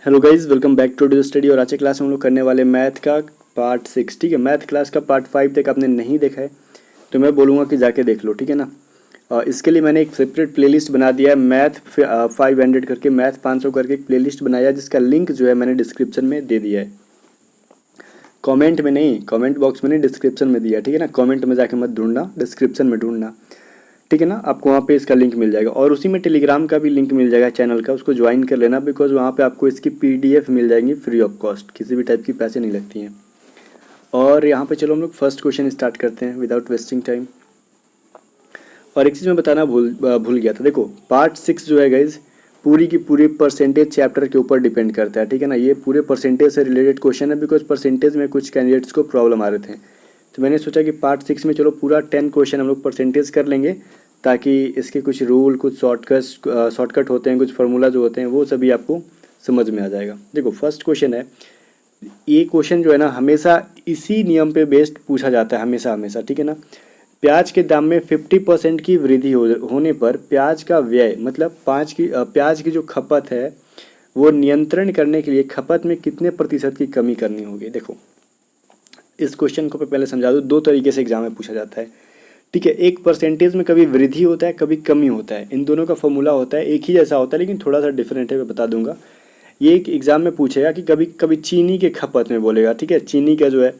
Hello guys, welcome back to do study. और आज की क्लास में हम लोग करने वाले मैथ का पार्ट 6। ठीक है, मैथ क्लास का पार्ट 5 तक आपने नहीं देखा है तो मैं बोलूँगा कि जाके देख लो, ठीक है ना। इसके लिए मैंने एक सेपरेट प्लेलिस्ट बना दिया है, मैथ 500 करके, मैथ 500 करके एक प्लेलिस्ट बनाया है, जिसका लिंक जो है मैंने डिस्क्रिप्शन में दे दिया है। कमेंट में नहीं, कमेंट बॉक्स में नहीं, डिस्क्रिप्शन में दिया है, ठीक है ना। कमेंट में जाके मत ढूंढना, डिस्क्रिप्शन में ढूंढना, ठीक है ना। आपको वहाँ पे इसका लिंक मिल जाएगा और उसी में टेलीग्राम का भी लिंक मिल जाएगा चैनल का, उसको ज्वाइन कर लेना, बिकॉज वहाँ पे आपको इसकी पीडीएफ मिल जाएंगी फ्री ऑफ कॉस्ट, किसी भी टाइप की पैसे नहीं लगती हैं। और यहाँ पे चलो हम लोग फर्स्ट क्वेश्चन स्टार्ट करते हैं विदाउट वेस्टिंग टाइम। और एक चीज़ मैं बताना भूल गया था, देखो पार्ट 6 जो है गाइज पूरी की पूरी परसेंटेज चैप्टर के ऊपर डिपेंड करता है, ठीक है ना। ये पूरे परसेंटेज से रिलेटेड क्वेश्चन है, बिकॉज परसेंटेज में कुछ कैंडिडेट्स को प्रॉब्लम आ रहे थे, तो मैंने सोचा कि पार्ट 6 में चलो पूरा 10 क्वेश्चन हम लोग परसेंटेज कर लेंगे, ताकि इसके कुछ रूल, कुछ शॉर्टकट होते हैं, कुछ फार्मूला जो होते हैं वो सभी आपको समझ में आ जाएगा। देखो फर्स्ट क्वेश्चन है, ये क्वेश्चन जो है ना हमेशा इसी नियम पे बेस्ड पूछा जाता है, हमेशा हमेशा, ठीक है ना। प्याज के दाम में 50% की वृद्धि होने पर प्याज का व्यय, मतलब प्याज की जो खपत है वो नियंत्रण करने के लिए खपत में कितने प्रतिशत की कमी करनी होगी। देखो इस क्वेश्चन को पहले समझा दूँ, दो तरीके से एग्जाम में पूछा जाता है, ठीक है। एक परसेंटेज में कभी वृद्धि होता है, कभी कमी होता है, इन दोनों का फॉर्मूला होता है, एक ही जैसा होता है लेकिन थोड़ा सा डिफरेंट है, मैं बता दूंगा। ये एक एग्जाम में पूछेगा कि कभी कभी चीनी के खपत में बोलेगा, ठीक है। चीनी का जो है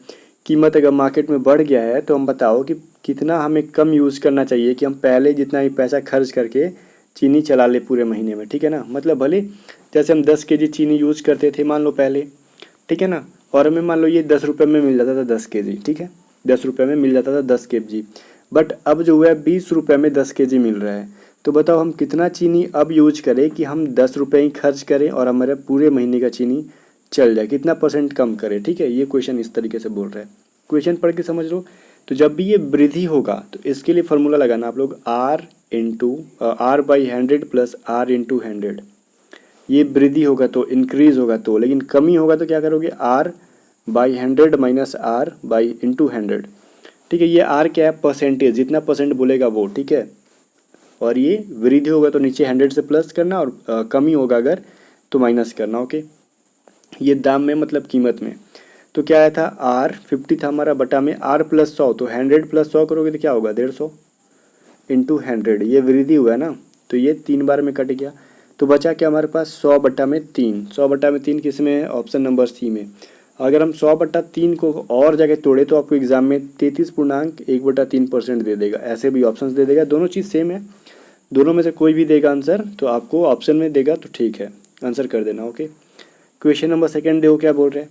कीमत अगर मार्केट में बढ़ गया है तो हम बताओ कि कितना हमें कम यूज़ करना चाहिए, कि हम पहले जितना ही पैसा खर्च करके चीनी चला ले पूरे महीने में, ठीक है ना। मतलब भले जैसे हम 10 केजी चीनी यूज़ करते थे मान लो पहले, ठीक है ना, और हमें मान लो ये 10 रुपये में मिल जाता था 10 केजी, ठीक है, 10 रुपये में मिल जाता था 10 केजी, बट अब जो है 20 रुपये में 10 केजी मिल रहा है। तो बताओ हम कितना चीनी अब यूज करें कि हम 10 रुपये ही खर्च करें और हमारे पूरे महीने का चीनी चल जाए, कितना परसेंट कम करें, ठीक है। ये क्वेश्चन इस तरीके से बोल रहा है, क्वेश्चन पढ़ के समझ लो। तो जब भी ये वृद्धि होगा तो इसके लिए फॉर्मूला लगाना आप लोग, R/100 प्लस R/100। ये वृद्धि होगा तो इंक्रीज होगा तो, लेकिन कमी होगा तो क्या करोगे, R/100 माइनस R/100, ठीक है। ये R क्या है, परसेंटेज, जितना परसेंट बोलेगा वो, ठीक है। और ये वृद्धि होगा तो नीचे 100 से प्लस करना, और कमी होगा अगर तो माइनस करना, ओके। ये दाम में मतलब कीमत में, तो क्या आया था, R50 था हमारा, बटा में R प्लस 100, तो 100 प्लस 100 करोगे तो क्या होगा, 150 इंटू 100, ये वृद्धि हुआ ना, तो ये 3 बार में कट गया, तो बचा क्या हमारे पास 100 बटा में 3। 100 बटा में 3 किस में है, ऑप्शन नंबर सी में। अगर हम 100 बटा 3 को और जगह तोड़े तो आपको एग्जाम में 33.1/3% दे देगा, ऐसे भी ऑप्शन दे देगा, दोनों चीज़ सेम है, दोनों में से कोई भी देगा आंसर, तो आपको ऑप्शन में देगा तो ठीक है, आंसर कर देना, ओके। क्वेश्चन नंबर सेकंड देखो क्या बोल रहे हैं,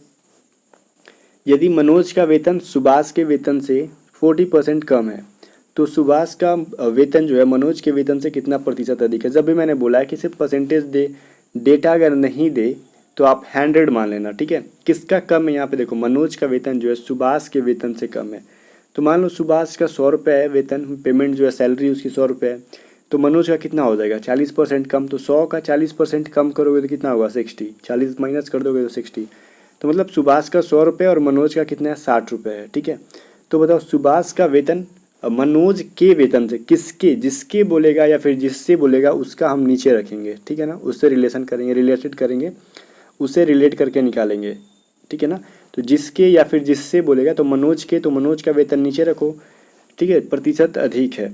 यदि मनोज का वेतन सुभाष के वेतन से 40% कम है तो सुभाष का वेतन जो है मनोज के वेतन से कितना प्रतिशत अधिक है। जब भी मैंने बोला है कि सिर्फ परसेंटेज दे, डेटा अगर नहीं दे तो आप 100 मान लेना, ठीक है। किसका कम है यहाँ पे, देखो मनोज का वेतन जो है सुभाष के वेतन से कम है, तो मान लो सुभाष का 100 रुपये है वेतन, पेमेंट जो है सैलरी उसकी 100 रुपये है, तो मनोज का कितना हो जाएगा 40% कम, तो 100 का 40% कम करोगे तो कितना होगा 60, 40 माइनस कर दोगे तो 60, तो मतलब सुभाष का 100 रुपये और मनोज का कितना है 60 रुपये है, ठीक है। तो बताओ सुभाष का वेतन मनोज के वेतन से, किसके, जिसके बोलेगा या फिर जिससे बोलेगा उसका हम नीचे रखेंगे, ठीक है ना, उससे रिलेशन करेंगे, रिलेटेड करेंगे, उससे रिलेट करके निकालेंगे, ठीक है ना। तो जिसके या फिर जिससे बोलेगा तो मनोज के, तो मनोज का वेतन नीचे रखो, ठीक है, प्रतिशत अधिक है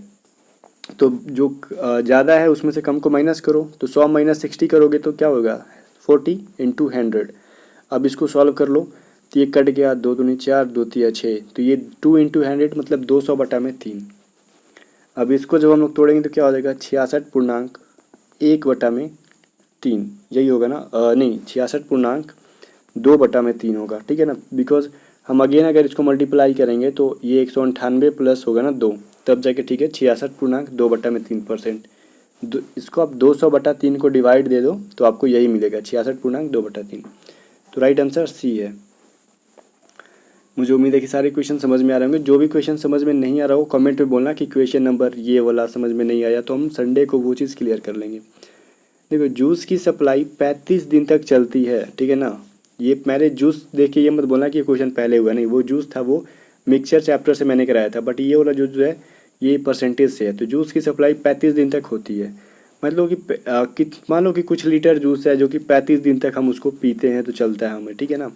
तो जो ज़्यादा है उसमें से कम को माइनस करो, तो 100 माइनस 60 करोगे तो क्या होगा 40 इंटू 100। अब इसको सॉल्व कर लो, तो ये कट गया, 2 दूनी 4, 2 तिया 6, तो ये 2 इंटू 100 मतलब 200 बटा में 3। अब इसको जब हम लोग तोड़ेंगे तो क्या हो जाएगा 66.1 बटा में 3, यही होगा ना, नहीं 66.2 बटा में 3 होगा, ठीक है ना। बिकॉज हम अगेन अगर इसको मल्टीप्लाई करेंगे तो ये 198 प्लस होगा ना 2, तब जाके ठीक है 66.2 बटा में 3%। इसको आप 200 बटा 3 को डिवाइड दे दो तो आपको यही मिलेगा 66.2 बटा 3, तो राइट आंसर सी है। मुझे उम्मीद है कि सारे क्वेश्चन समझ में आ रहे होंगे। जो भी क्वेश्चन समझ में नहीं आ रहा हो कमेंट में बोलना कि क्वेश्चन नंबर ये वाला समझ में नहीं आया, तो हम संडे को वो चीज़ क्लियर कर लेंगे। देखो जूस की सप्लाई 35 दिन तक चलती है, ठीक है ना। ये मैंने जूस देखिए, ये मत बोलना कि ये क्वेश्चन पहले हुआ, नहीं, वो जूस था वो मिक्सचर चैप्टर से मैंने कराया था, बट ये वाला जूस जो है ये परसेंटेज से है, तो जूस की सप्लाई 35 दिन तक होती है। मतलब कि मान लो कि कुछ लीटर जूस है जो कि 35 दिन तक हम उसको पीते हैं तो चलता है हमें, ठीक है ना।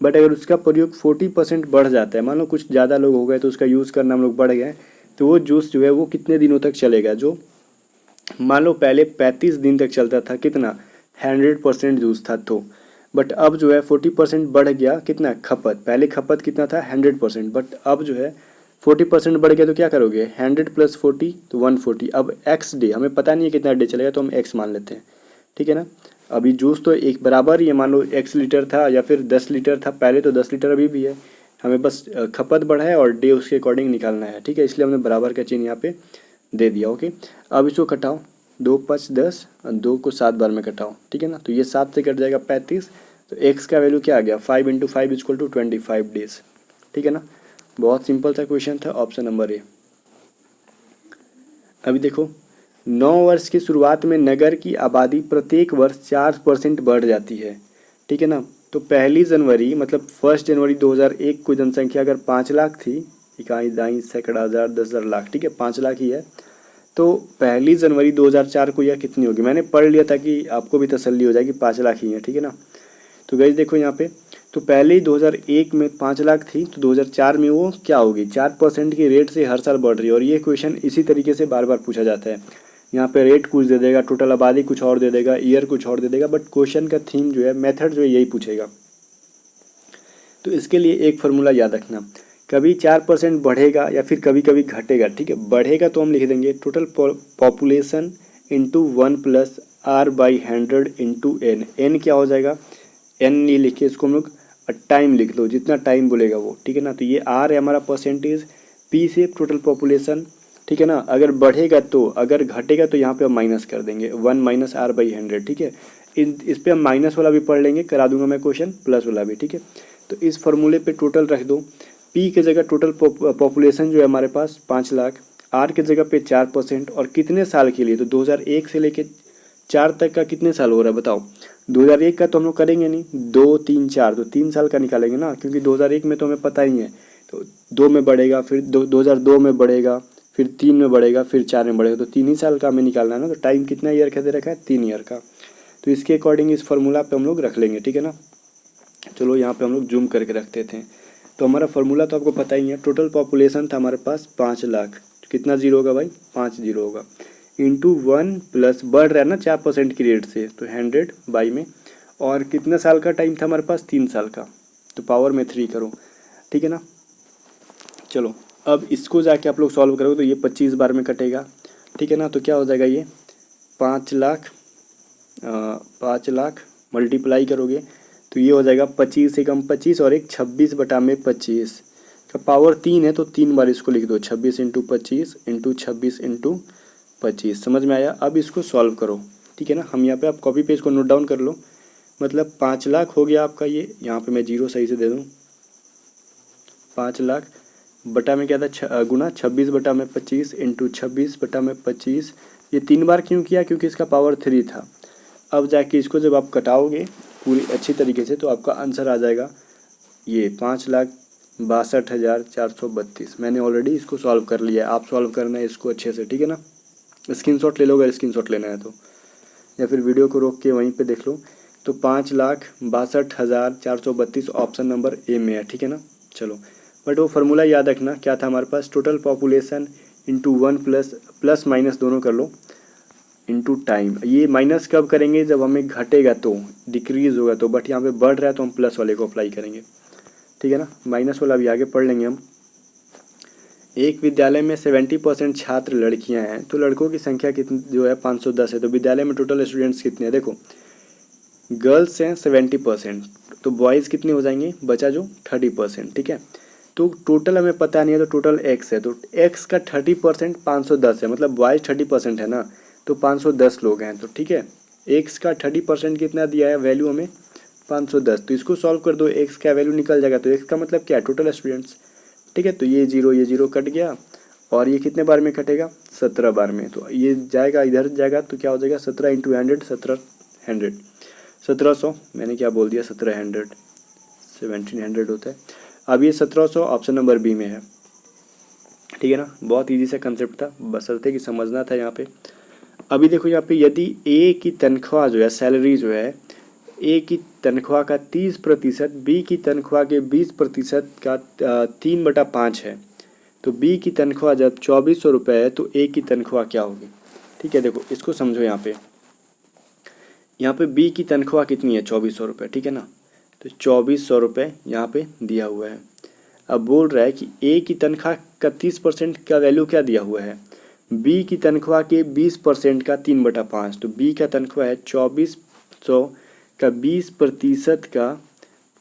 बट अगर उसका प्रयोग 40% बढ़ जाता है, मान लो कुछ ज़्यादा लोग हो गए तो उसका यूज़ करना हम लोग बढ़ गए, तो वो जूस जो है वो कितने दिनों तक चलेगा, जो मान लो पहले 35 दिन तक चलता था, कितना 100% जूस था, तो बट अब जो है 40% बढ़ गया, कितना खपत, पहले खपत कितना था 100%, बट अब जो है 40% बढ़ गया, तो क्या करोगे 100 + 40 तो 140। अब एक्स डे हमें पता नहीं है कितना डे चलेगा, तो हम एक्स मान लेते हैं, ठीक है ना। अभी जूस तो एक बराबर ही है, मान लो एक्स लीटर था या फिर 10 लीटर था पहले, तो 10 लीटर अभी भी है, हमें बस खपत बढ़ा है और डे उसके अकॉर्डिंग निकालना है, ठीक है, इसलिए हमने बराबर का चिन्ह यहाँ पे दे दिया। ओके, अब इसको कटाओ, 2 × 5 = 10, 2 को 7 बार में कटाओ, ठीक है ना, तो ये 7 से कट जाएगा 35, तो एक्स का वैल्यू क्या आ गया 5 × 5 = 25 डेज, ठीक है ना। बहुत सिंपल सा क्वेश्चन था, ऑप्शन नंबर ए। अभी देखो, 9 वर्ष की शुरुआत में नगर की आबादी प्रत्येक वर्ष 4% बढ़ जाती है, ठीक है ना। तो 1 जनवरी मतलब 1 जनवरी 2001 को जनसंख्या अगर 5 लाख थी, इकाई दाई सैकड़ा हज़ार 10,000 लाख, ठीक है, 5 लाख ही है, तो 1 जनवरी 2004 को यह कितनी होगी। मैंने पढ़ लिया ताकि आपको भी तसल्ली हो जाए कि 5 लाख ही है, ठीक है ना। तो गाइस देखो यहाँ पे, तो पहले ही 2001 में 5 लाख थी, तो 2004 में वो क्या होगी 4% की रेट से हर साल बढ़ रही है। और ये क्वेश्चन इसी तरीके से बार बार पूछा जाता है, यहाँ पे रेट कुछ दे देगा, टोटल आबादी कुछ और दे देगा, ईयर कुछ और दे देगा, बट क्वेश्चन का थीम जो है, मेथड जो है यही पूछेगा। तो इसके लिए एक फार्मूला याद रखना, कभी 4% बढ़ेगा या फिर कभी कभी घटेगा, ठीक है। बढ़ेगा तो हम लिख देंगे total population into 1 + R/100 into N. N क्या हो जाएगा, एन नहीं लिखे, इसको हम लोग टाइम लिख लो, जितना टाइम बोलेगा वो, ठीक है ना। तो ये आर है हमारा परसेंटेज, पी से टोटल पॉपुलेशन, ठीक है ना। अगर बढ़ेगा तो, अगर घटेगा तो यहाँ पे हम माइनस कर देंगे 1 - R/100, ठीक है। इस पे हम माइनस वाला भी पढ़ लेंगे, करा दूंगा मैं क्वेश्चन, प्लस वाला भी, ठीक है। तो इस फॉर्मूले पे टोटल रख दो, पी के जगह टोटल पॉपुलेशन जो है हमारे पास 5 लाख, आर के जगह पे 4%, और कितने साल के लिए, तो 2001 से लेके 4 तक का कितने साल हो रहा है बताओ। 2001 का तो हम लोग करेंगे नहीं, 2, 3, 4, तो 3 साल का निकालेंगे ना, क्योंकि 2001 में तो हमें पता ही है, तो 2 में बढ़ेगा, फिर 2002 में बढ़ेगा, फिर 3 में बढ़ेगा, फिर 4 में बढ़ेगा, तो 3 ही साल का हमें निकालना है ना। तो टाइम कितना ईयर का दे रखा है, 3 ईयर का, तो इसके अकॉर्डिंग इस फार्मूला पे हम लोग रख लेंगे, ठीक है ना। चलो यहाँ पे हम लोग जूम करके रखते थे। तो हमारा फार्मूला तो आपको पता ही है, टोटल पॉपुलेशन था हमारे पास 5 लाख, तो कितना जीरो होगा भाई, 5 जीरो होगा, इंटू 1 प्लस बढ़ रहा है ना 4% की रेट से, तो 100 बाई में, और कितना साल का टाइम था हमारे पास, 3 साल का, तो पावर में 3 करो, ठीक है ना। चलो अब इसको जाके आप लोग सॉल्व करोगे तो ये 25 बार में कटेगा, ठीक है ना। तो क्या हो जाएगा ये 5 लाख, 5 लाख मल्टीप्लाई करोगे तो ये हो जाएगा 25 एकम 25 और एक 26/25 का पावर 3 है, तो 3 बार इसको लिख दो, 26 × 25 × 26 × 25। समझ में आया। अब इसको सॉल्व करो, ठीक है ना। हम यहाँ पे आप कॉपी पे इसको नोट डाउन कर लो, मतलब 5 लाख हो गया आपका ये, यहाँ पे मैं जीरो सही से दे दूँ, 5 लाख बटा में क्या था गुना 26/25 × 26/25, ये 3 बार क्यों किया, क्योंकि इसका पावर 3 था। अब जाके इसको जब आप कटाओगे पूरी अच्छी तरीके से तो आपका आंसर आ जाएगा ये 5,62,432। मैंने ऑलरेडी इसको सॉल्व कर लिया है, आप सॉल्व करना है इसको अच्छे से, ठीक है ना। स्क्रीनशॉट ले लो अगर स्क्रीनशॉट लेना है तो, या फिर वीडियो को रोक के वहीं पे देख लो। तो 5,62,432 ऑप्शन नंबर ए में है, ठीक है ना। चलो, बट वो फार्मूला याद रखना क्या था हमारे पास, total population into 1 plus minus दोनों कर लो, इंटू टाइम। ये माइनस कब करेंगे, जब हमें घटेगा तो, डिक्रीज होगा तो, बट यहाँ पे बढ़ रहा है तो हम प्लस वाले को अप्लाई करेंगे, ठीक है ना। माइनस वाला भी आगे पढ़ लेंगे हम। एक विद्यालय में 70% छात्र लड़कियां हैं, तो लड़कों की संख्या कितनी जो है 510 है, तो विद्यालय में टोटल स्टूडेंट्स कितने हैं, देखो गर्ल्स हैं 70%, तो बॉयज़ कितने हो जाएंगे, बचा जो 30%, ठीक है। तो टोटल हमें पता नहीं है, तो टोटल एक्स है, तो एक्स का 30% 510 है, मतलब बॉयज़ 30% है ना, तो 510 लोग हैं, तो ठीक है। एक्स का 30% कितना दिया है वैल्यू हमें 510, तो इसको सॉल्व कर दो, एक्स का वैल्यू निकल जाएगा, तो एक्स का मतलब क्या है टोटल स्टूडेंट्स, ठीक है। तो ये जीरो कट गया, और ये कितने बार में कटेगा 17 बार में, तो ये जाएगा इधर जाएगा, तो क्या हो जाएगा 17 × 100, 1700, मैंने क्या बोल दिया 1700, 1700 होता है। अब ये 1700 ऑप्शन नंबर बी में है, ठीक है ना। बहुत ईजी सा कंसेप्ट था, बशर्ते कि समझना था यहाँ पे। अभी देखो यहाँ पे यदि ए की तनख्वाह जो है, सैलरी जो है, ए की तनख्वाह का 30%, बी की तनख्वाह के 20% का 3/5 है, तो बी की तनख्वाह जब 2400 रुपये है तो ए की तनख्वाह क्या होगी। ठीक है, देखो इसको समझो। यहाँ पे बी की तनख्वाह कितनी है, 2400 रुपये, ठीक है ना। तो 2400 रुपये यहाँ पे दिया हुआ है। अब बोल रहा है कि ए की तनख्वाह का 30% का वैल्यू क्या दिया हुआ है, बी की तनख्वाह के 20% का 3/5। तो बी का तनख्वाह है 2400 का 20% का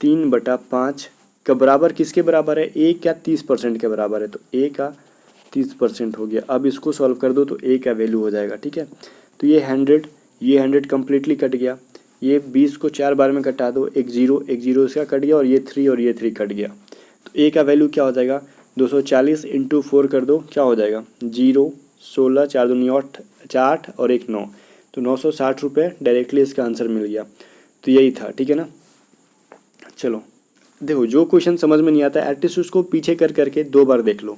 3/5 का बराबर किसके बराबर है, ए का 30% के बराबर है, तो ए का 30% हो गया। अब इसको सॉल्व कर दो तो ए का वैल्यू हो जाएगा। ठीक है, तो ये 100 कम्प्लीटली कट गया। ये 20 को 4 बार में कटा दो, एक जीरो इसका कट गया, और ये 3 कट गया। तो ए का वैल्यू क्या हो जाएगा, 240 इंटू 4 कर दो, क्या हो जाएगा, 0, 16, 4 दूनी 8 और 1 9, तो 960 रुपये डायरेक्टली इसका आंसर मिल गया। तो यही था, ठीक है ना। चलो देखो, जो क्वेश्चन समझ में नहीं आता एटलीस्ट उसको पीछे कर करके 2 बार देख लो,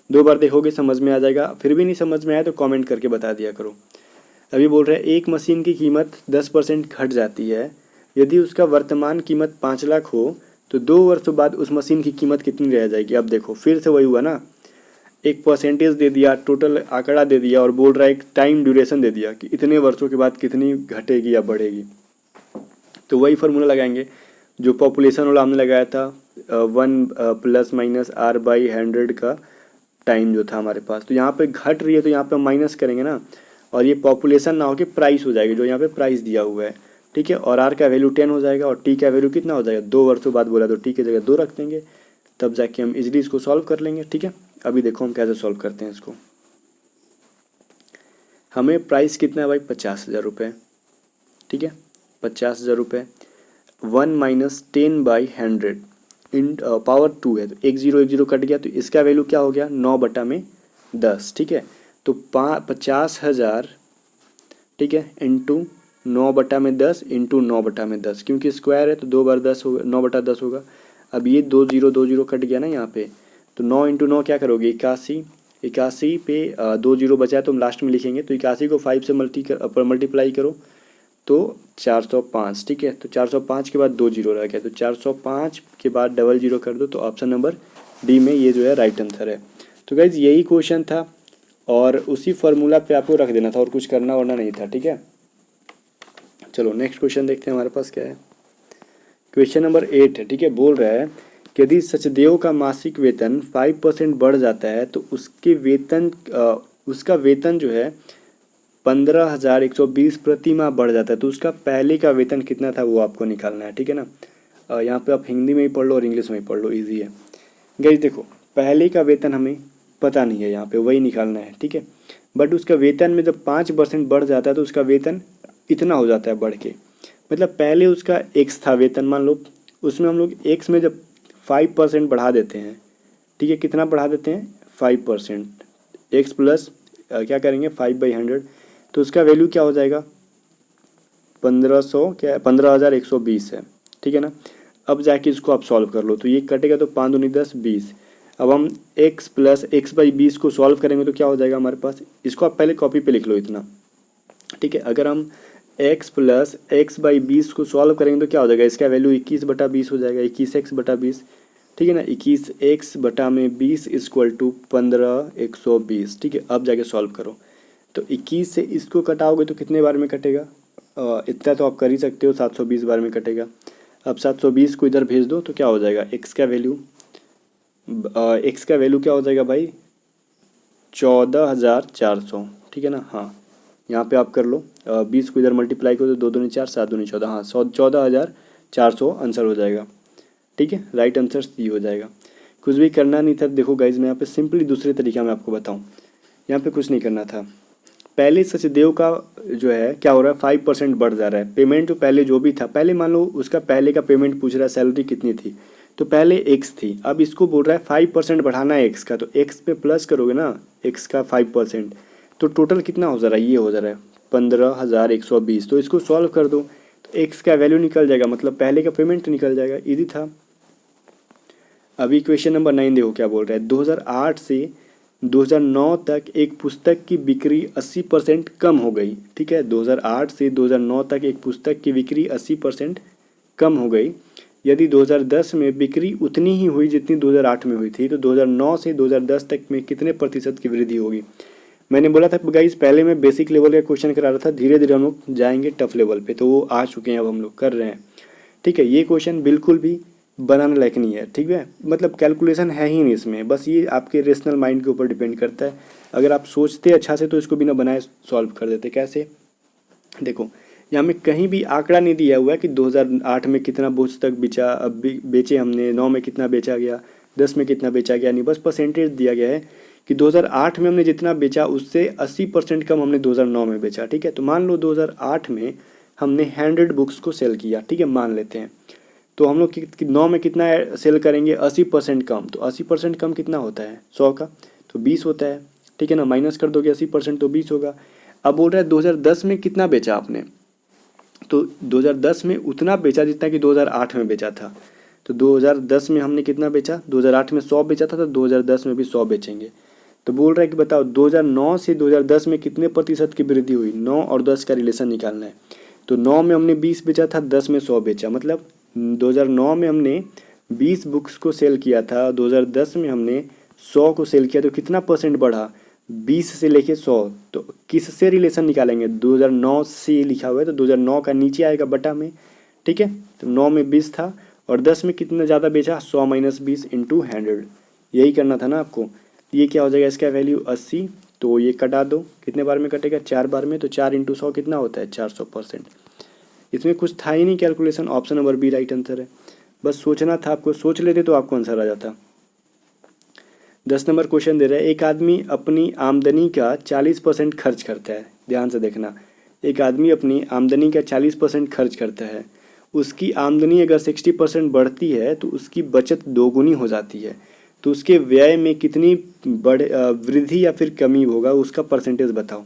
2 बार देखोगे समझ में आ जाएगा। फिर भी नहीं समझ में आया तो कमेंट करके बता दिया करो। अभी बोल रहे हैं एक मशीन की कीमत 10% घट जाती है, यदि उसका वर्तमान कीमत 5 लाख हो तो 2 वर्षों बाद उस मशीन की कीमत कितनी रह जाएगी। अब देखो फिर से वही हुआ ना, एक परसेंटेज दे दिया, टोटल आंकड़ा दे दिया, और बोल रहा है एक टाइम ड्यूरेशन दे दिया कि इतने वर्षों के बाद कितनी घटेगी या बढ़ेगी। तो वही फार्मूला लगाएंगे जो पॉपुलेशन वाला हमने लगाया था, 1 ± R/100 का टाइम जो था हमारे पास। तो यहाँ पे घट रही है तो यहाँ पे माइनस करेंगे ना, और ये पॉपुलेशन ना होकर प्राइस हो जाएगी, जो यहाँ पे प्राइस दिया हुआ है। ठीक है, और आर का वैल्यू 10 हो जाएगा, और टी का वैल्यू कितना हो जाएगा, 2 वर्षों बाद बोला तो टी की जगह 2 रख देंगे, तब जाके हम इजीली इसको सॉल्व कर लेंगे। ठीक है, अभी देखो हम कैसे सॉल्व करते हैं इसको। हमें प्राइस कितना है भाई, 50,000 रुपये। ठीक है, 50,000 रुपये, 1 - 10/100 इन पावर 2 है, तो 1 0 कट गया, तो इसका वैल्यू क्या हो गया, 9/10। ठीक है, तो 50,000, ठीक है, इंटू 9/10 इंटू 9/10, क्योंकि स्क्वायर है तो 2 बार 10 होगा, 9/10 होगा। अब ये 2 0 कट गया ना यहाँ पे, तो 9 इंटू 9 क्या करोगे, 81 पे 2 0 बचा है तो हम लास्ट में लिखेंगे, तो 81 को 5 से मल्टीप्लाई करो तो 405। ठीक है, तो 405 के बाद 2 0 रह गया, तो 405 के बाद 00 कर दो, तो ऑप्शन नंबर डी में ये जो है राइट आंसर है। तो गाइज यही क्वेश्चन था, और उसी फार्मूला पे आपको रख देना था, और कुछ करना वरना नहीं था। ठीक है, चलो नेक्स्ट क्वेश्चन देखते हैं हमारे पास क्या है। क्वेश्चन नंबर 8 है। ठीक है, बोल रहा है कि यदि सचदेव का मासिक वेतन 5% बढ़ जाता है तो उसका वेतन जो है 15,120 प्रति माह बढ़ जाता है, तो उसका पहले का वेतन कितना था वो आपको निकालना है। ठीक है ना, यहाँ पे आप हिंदी में ही पढ़ लो और इंग्लिश में ही पढ़ लो, ईजी है। गाइस देखो, पहले का वेतन हमें पता नहीं है, यहाँ पे वही निकालना है। ठीक है, बट उसका वेतन में जब 5% बढ़ जाता है तो उसका वेतन इतना हो जाता है बढ़ के, मतलब पहले उसका x था वेतन, मान लो उसमें हम लोग x में जब 5% बढ़ा देते हैं। ठीक है, कितना बढ़ा देते हैं, 5%, x प्लस क्या करेंगे 5/100, तो उसका वैल्यू क्या हो जाएगा, 15,120 है। ठीक है ना, अब जाके इसको आप सॉल्व कर लो, तो ये कटेगा तो 5 दूनी 10 20। अब हम x प्लस x/20 को सॉल्व करेंगे तो क्या हो जाएगा हमारे पास, इसको आप पहले कॉपी पे लिख लो इतना। ठीक है, अगर हम x प्लस x/20 को सॉल्व करेंगे तो क्या हो जाएगा, इसका वैल्यू 21/20 हो जाएगा, 21x/20। ठीक है ना, 21x/20 = 15,120। ठीक है, अब जाके सॉल्व करो, तो 21 से इसको कटाओगे तो कितने बार में कटेगा, इतना तो आप कर ही सकते हो, 720 बार में कटेगा। अब 720 को इधर भेज दो तो क्या हो जाएगा, x का वैल्यू क्या हो जाएगा भाई, 14,400। ठीक है ना, हाँ यहाँ पे आप कर लो, 20 को इधर मल्टीप्लाई करो तो 2 दूनी 4, 7 दूनी 14, हाँ 14,400 आंसर हो जाएगा। ठीक है, राइट आंसर सी हो जाएगा। कुछ भी करना नहीं था। देखो गाइज, मैं यहाँ पे सिंपली दूसरे तरीका में आपको बताऊँ, यहाँ पे कुछ नहीं करना था। पहले सचदेव का जो है क्या हो रहा है, 5% बढ़ जा रहा है। पेमेंट जो पहले जो भी था, पहले मान लो उसका पहले का पेमेंट पूछ रहा है, सैलरी कितनी थी, तो पहले x थी, अब इसको बोल रहा है 5% बढ़ाना है x का, तो x पे प्लस करोगे ना x का 5%, तो टोटल कितना हो जा रहा है, ये हो जा रहा है 15,120। तो इसको सॉल्व कर दो तो x का वैल्यू निकल जाएगा, मतलब पहले का पेमेंट निकल जाएगा, इजी था। अभी क्वेश्चन नंबर 9 देखो क्या बोल रहा है, 2008 से 2009 तक एक पुस्तक की बिक्री 80% कम हो गई। ठीक है, 2008 से 2009 तक एक पुस्तक की बिक्री 80% कम हो गई। यदि 2010 में बिक्री उतनी ही हुई जितनी 2008 में हुई थी, तो 2009 से 2010 तक में कितने प्रतिशत की वृद्धि होगी। मैंने बोला था गाइस, पहले मैं बेसिक लेवल का क्वेश्चन करा रहा था, धीरे धीरे हम लोग जाएंगे टफ लेवल पे, तो वो आ चुके हैं, अब हम लोग कर रहे हैं। ठीक है, ये क्वेश्चन बिल्कुल भी बनाने लायक नहीं है। ठीक है, मतलब कैलकुलेशन है ही नहीं इसमें, बस ये आपके रेशनल माइंड के ऊपर डिपेंड करता है। अगर आप सोचते अच्छा से तो इसको बिना बनाए सॉल्व कर देते। कैसे, देखो यहाँ में कहीं भी आंकड़ा नहीं दिया हुआ है कि 2008 में कितना पुस्तक बेचे हमने, 9 में कितना बेचा गया, 10 में कितना बेचा गया, नहीं, बस परसेंटेज दिया गया है कि 2008 में हमने जितना बेचा उससे 80% कम हमने 2009 में बेचा। ठीक है, तो मान लो 2008 में हमने 100 बुक्स को सेल किया। ठीक है, मान लेते हैं, तो हम लोग 9 में कितना सेल करेंगे, 80% कम। तो 80% कम कितना होता है 100 का, तो 20 होता है। ठीक है ना, माइनस कर दोगे 80% तो 20 होगा। अब बोल रहा है 2010 में कितना बेचा आपने, तो 2010 में उतना बेचा जितना कि 2008 में बेचा था। तो 2010 में हमने कितना बेचा, 2008 में 100 बेचा था, तो 2010 में भी 100 बेचेंगे। तो बोल रहा है कि बताओ 2009 से 2010 में कितने प्रतिशत की वृद्धि हुई। 9 और 10 का रिलेशन निकालना है। तो 9 में हमने 20 बेचा था, 10 में 100 बेचा, मतलब 2009 में हमने 20 बुक्स को सेल किया था, 2010 में हमने 100 को सेल किया, तो कितना परसेंट बढ़ा, 20 से लेके 100। तो किससे रिलेशन निकालेंगे, 2009 से लिखा हुआ है, तो 2009 का नीचे आएगा बटा में। ठीक है, तो 9 में 20 था और 10 में कितना ज़्यादा बेचा, 100 माइनस 20 इंटू 100, यही करना था ना आपको। ये क्या हो जाएगा, इसका वैल्यू 80, तो ये कटा दो, कितने बार में कटेगा, 4 बार में, तो 4 इंटू 100 कितना होता है, 400%। इसमें कुछ था ही नहीं calculation, option number B right answer है। बस सोचना था आपको, सोच लेते तो आपको आंसर आ जाता। 10 नंबर क्वेश्चन दे रहा है, एक आदमी अपनी आमदनी का 40% खर्च करता है। ध्यान से देखना, एक आदमी अपनी आमदनी का 40% खर्च करता है। उसकी आमदनी अगर 60% बढ़ती है तो उसकी बचत दोगुनी हो जाती है। तो उसके व्यय में कितनी वृद्धि या फिर कमी होगा, उसका परसेंटेज बताओ।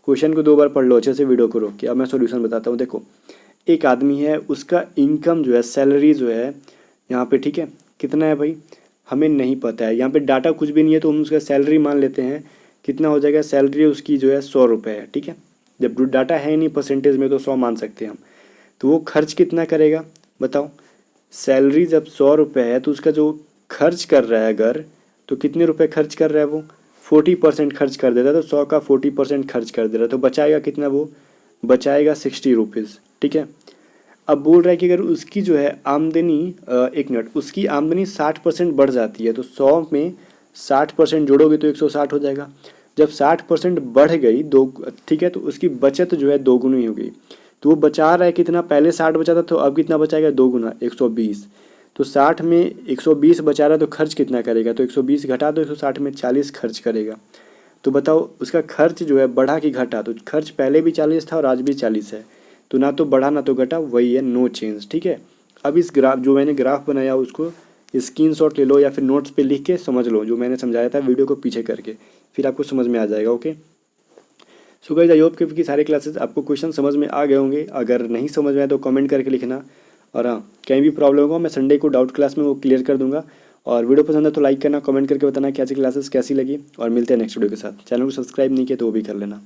क्वेश्चन को 2 बार पढ़ लो अच्छे से, वीडियो को रोक के। अब मैं सॉल्यूशन बताता हूँ। देखो, एक आदमी है, उसका इनकम जो है, सैलरी जो है यहाँ पे, ठीक है, कितना है भाई, हमें नहीं पता है, यहाँ पे डाटा कुछ भी नहीं है, तो हम उसका सैलरी मान लेते हैं। कितना हो जाएगा, सैलरी उसकी जो है 100 रुपये है। ठीक है, जब डाटा है नहीं परसेंटेज में तो 100 मान सकते हैं हम। तो वो खर्च कितना करेगा बताओ, सैलरी जब 100 रुपये है तो उसका जो खर्च कर रहा है अगर, तो कितने रुपए खर्च कर रहा है वो, 40% खर्च कर देता है। तो 100 का 40% खर्च कर दे रहा है, तो बचाएगा कितना, वो बचाएगा 60 रुपीज़। ठीक है, अब बोल रहा है कि अगर उसकी जो है आमदनी, एक मिनट, उसकी आमदनी 60% बढ़ जाती है, तो 100 में 60% जोड़ोगे तो 160 हो जाएगा। जब 60% बढ़ गई दो, ठीक है, तो उसकी बचत जो है दोगुनी हो गई। तो वो बचा रहा है कितना, पहले 60 बचा था, तो अब कितना बचाएगा, 2 गुना 120। तो 60 में 120 बचा रहा है, तो खर्च कितना करेगा, तो 120 घटा दो 160 में 40 खर्च करेगा। तो बताओ उसका खर्च जो है बढ़ा कि घटा, तो खर्च पहले भी 40 था और आज भी 40 है, तो ना तो बढ़ा ना तो घटा, वही है, नो चेंज। ठीक है, अब इस ग्राफ, जो मैंने ग्राफ बनाया उसको स्क्रीनशॉट ले लो या फिर नोट्स पे लिख के समझ लो, जो मैंने समझाया था वीडियो को पीछे करके, फिर आपको समझ में आ जाएगा। Okay, so guys, I hope कि सारे क्लासेस आपको क्वेश्चन समझ में आ गए होंगे। अगर नहीं समझ में आए तो कमेंट करके लिखना, और हाँ, कहीं भी प्रॉब्लम होगा मैं संडे को डाउट क्लास में वो क्लियर कर दूंगा। और वीडियो पसंद है तो लाइक करना, कमेंट करके बताना कैसी क्लासेस कैसी लगी, और मिलते हैं नेक्स्ट वीडियो के साथ। चैनल को सब्सक्राइब नहीं किया तो वो भी कर लेना।